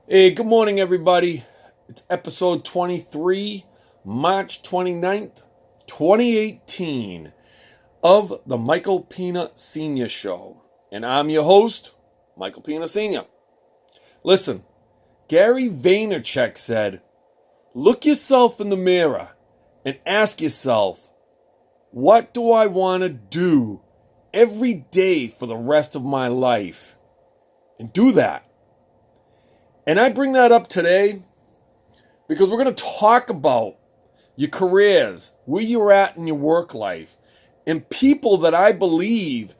Hey, good morning, everybody. It's episode 23, March 29th, 2018, of the Michael Pina Sr. Show. And I'm your host, Michael Pina Sr. Listen, Gary Vaynerchuk said, look yourself in the mirror and ask yourself, what do I want to do every day for the rest of my life? And do that. And I bring that up today because we're going to talk about your careers, where you're at in your work life, and people that I believe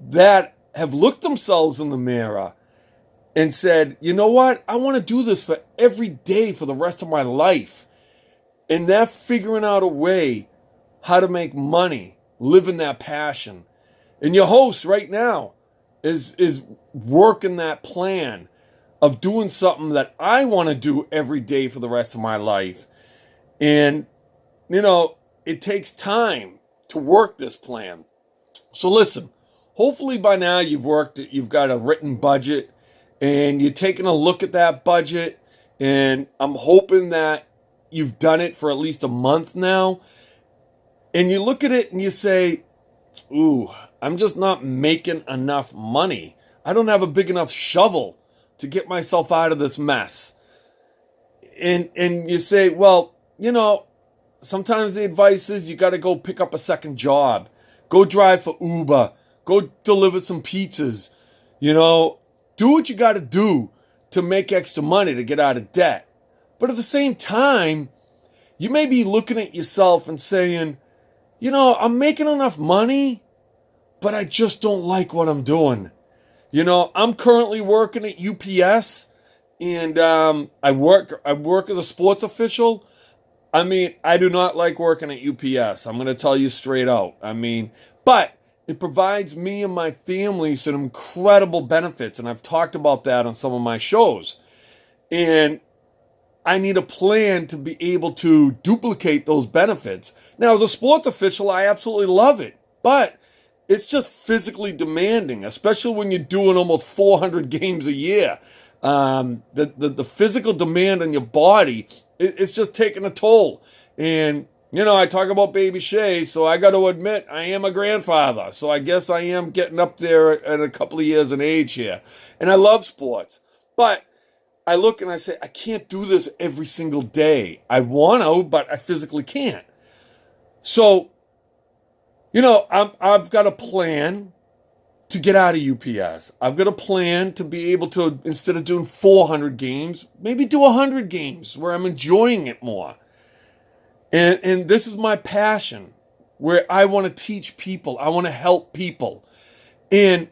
that have looked themselves in the mirror and said, you know what, I want to do this for every day for the rest of my life. And they're figuring out a way how to make money, living that passion. And your host right now is working that plan of doing something that I want to do every day for the rest of my life. And, it takes time to work this plan. So listen, hopefully by now you've got a written budget and you're taking a look at that budget. And I'm hoping that you've done it for at least a month now. And you look at it and you say, ooh, I'm just not making enough money. I don't have a big enough shovel to get myself out of this mess. And you say, well, sometimes the advice is you got to go pick up a second job. Go drive for Uber. Go deliver some pizzas. Do what you got to do to make extra money to get out of debt. But at the same time, you may be looking at yourself and saying, I'm making enough money, but I just don't like what I'm doing. I'm currently working at UPS, and I work as a sports official. I do not like working at UPS. I'm going to tell you straight out. But it provides me and my family some incredible benefits, and I've talked about that on some of my shows. And I need a plan to be able to duplicate those benefits. Now, as a sports official, I absolutely love it, but it's just physically demanding, especially when you're doing almost 400 games a year. The physical demand on your body, it's just taking a toll. And, I talk about baby Shay, so I got to admit I am a grandfather. So I guess I am getting up there at a couple of years in age here. And I love sports. But I look and I say, I can't do this every single day. I want to, but I physically can't. So, I've got a plan to get out of UPS. I've got a plan to be able to, instead of doing 400 games, maybe do 100 games where I'm enjoying it more. And this is my passion, where I want to teach people. I want to help people. And,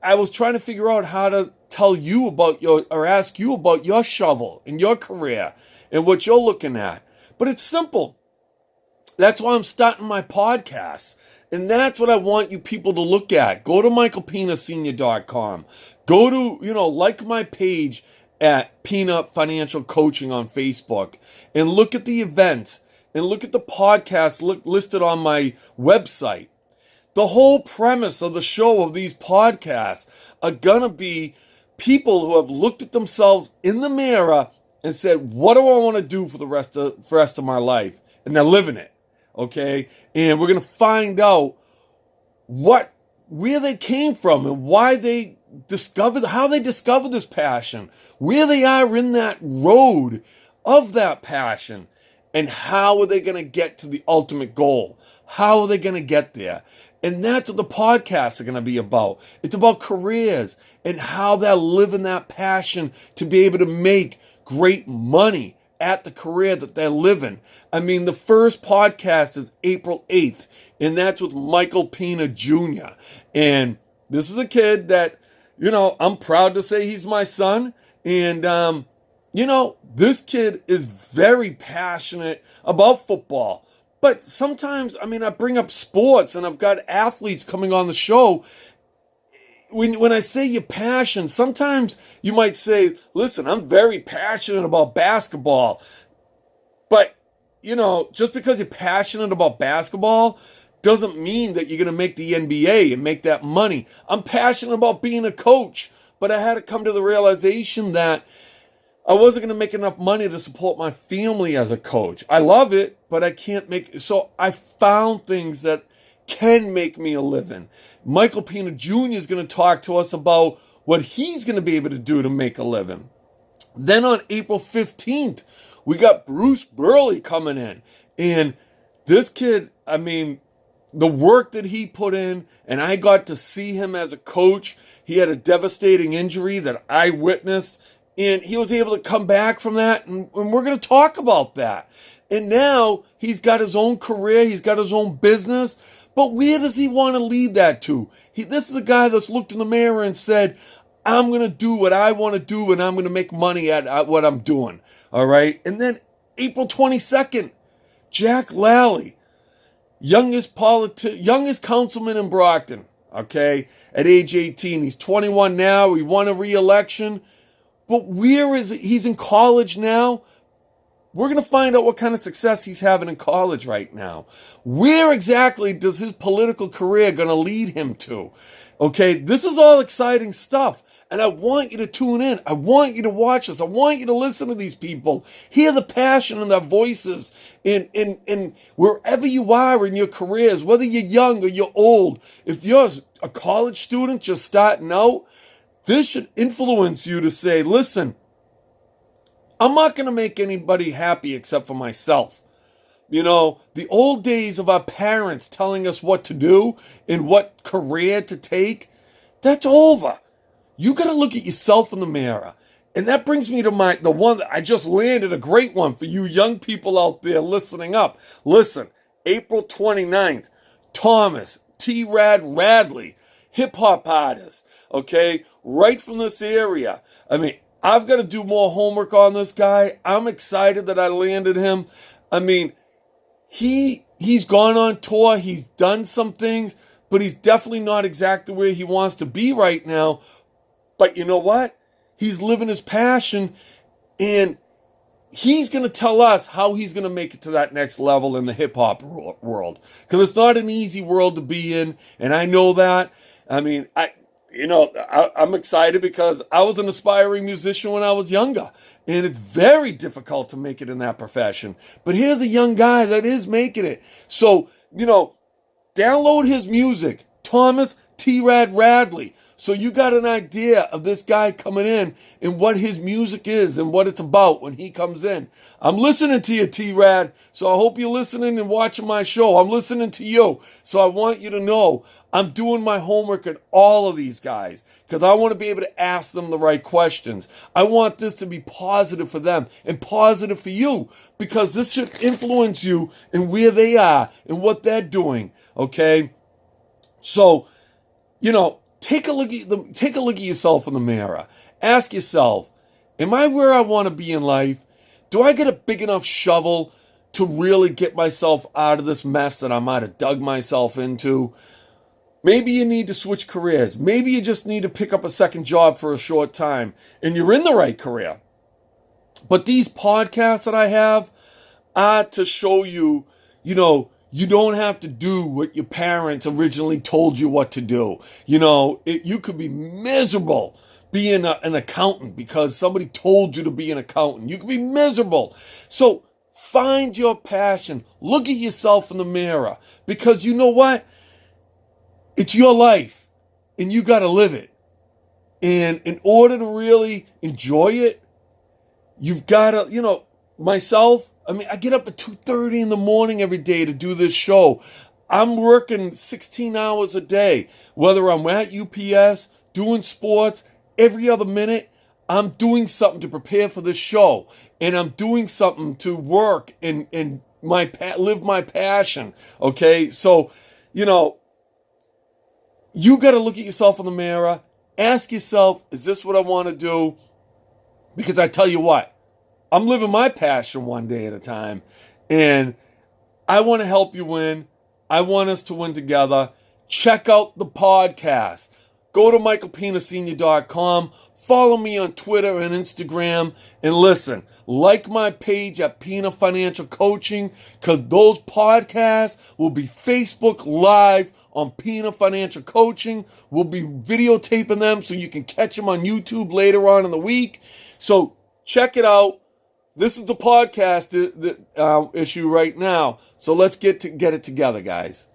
I was trying to figure out how to tell you about ask you about your shovel in your career and what you're looking at. But it's simple. That's why I'm starting my podcast. And that's what I want you people to look at. Go to michaelpinasenior.com. Go to, like my page at Pina Financial Coaching on Facebook. And look at the event. And look at the podcast listed on my website. The whole premise of the show of these podcasts are going to be people who have looked at themselves in the mirror and said, what do I want to do for the rest of my life? And they're living it. Okay, and we're going to find out where they came from and how they discovered this passion, where they are in that road of that passion, and how are they going to get to the ultimate goal? How are they going to get there? And that's what the podcasts are going to be about. It's about careers and how they're living that passion to be able to make great money at the career that they're living. The first podcast is April 8th, and that's with Michael Pina Jr. And this is a kid that, I'm proud to say he's my son. And, this kid is very passionate about football. But sometimes, I bring up sports, and I've got athletes coming on the show. When I say your passion, sometimes you might say, listen, I'm very passionate about basketball. But, just because you're passionate about basketball doesn't mean that you're going to make the NBA and make that money. I'm passionate about being a coach. but I had to come to the realization that I wasn't going to make enough money to support my family as a coach. I love it, but I can't make, so I found things that can make me a living. Michael Pina Jr. is going to talk to us about what he's going to be able to do to make a living. Then on April 15th, we got Bruce Burley coming in. And this kid, I mean, the work that he put in, and I got to see him as a coach. He had a devastating injury that I witnessed, and he was able to come back from that, and we're going to talk about that. And now he's got his own career, he's got his own business, but where does he want to lead that to? This is a guy that's looked in the mirror and said, I'm going to do what I want to do, and I'm going to make money at what I'm doing. All right? And then April 22nd, Jack Lally, youngest councilman in Brockton, okay, at age 18. He's 21 now. He won a re-election. But where is it? He's in college now. We're going to find out what kind of success he's having in college right now. Where exactly does his political career going to lead him to? Okay, this is all exciting stuff. And I want you to tune in. I want you to watch this. I want you to listen to these people. Hear the passion in their voices in wherever you are in your careers, whether you're young or you're old. If you're a college student just starting out, this should influence you to say, listen, I'm not going to make anybody happy except for myself. You know, the old days of our parents telling us what to do and what career to take, that's over. You got to look at yourself in the mirror. And that brings me to the one that I just landed, a great one for you young people out there listening up. Listen, April 29th, Thomas T. Radley, hip-hop artist, okay, right from this area. I mean, I've got to do more homework on this guy. I'm excited that I landed him. I mean, he's gone on tour. He's done some things, but he's definitely not exactly where he wants to be right now. But you know what? He's living his passion, and he's going to tell us how he's going to make it to that next level in the hip-hop world. Because it's not an easy world to be in, and I know that. I mean, I'm excited because I was an aspiring musician when I was younger, and it's very difficult to make it in that profession. But here's a young guy that is making it. So, download his music, Thomas T. Radley. So you got an idea of this guy coming in and what his music is and what it's about when he comes in. I'm listening to you, T-Rad, so I hope you're listening and watching my show. I'm listening to you, so I want you to know I'm doing my homework on all of these guys because I want to be able to ask them the right questions. I want this to be positive for them and positive for you because this should influence you in where they are and what they're doing, okay? So, take a look at yourself in the mirror. Ask yourself, am I where I want to be in life? Do I get a big enough shovel to really get myself out of this mess that I might have dug myself into? Maybe you need to switch careers. Maybe you just need to pick up a second job for a short time and you're in the right career. But these podcasts that I have are to show you, you don't have to do what your parents originally told you what to do. You could be miserable being an accountant because somebody told you to be an accountant. You could be miserable. So find your passion. Look at yourself in the mirror because you know what? It's your life and you got to live it. And in order to really enjoy it, you've got to, myself, I get up at 2:30 in the morning every day to do this show. I'm working 16 hours a day, whether I'm at UPS, doing sports, every other minute, I'm doing something to prepare for this show. And I'm doing something to work and live my passion, okay? So, you got to look at yourself in the mirror, ask yourself, is this what I want to do? Because I tell you what, I'm living my passion one day at a time, and I want to help you win. I want us to win together. Check out the podcast. Go to michaelpinasenior.com. Follow me on Twitter and Instagram. And listen, like my page at Pina Financial Coaching because those podcasts will be Facebook Live on Pina Financial Coaching. We'll be videotaping them so you can catch them on YouTube later on in the week. So check it out. This is the podcast issue right now. So let's get it together, guys.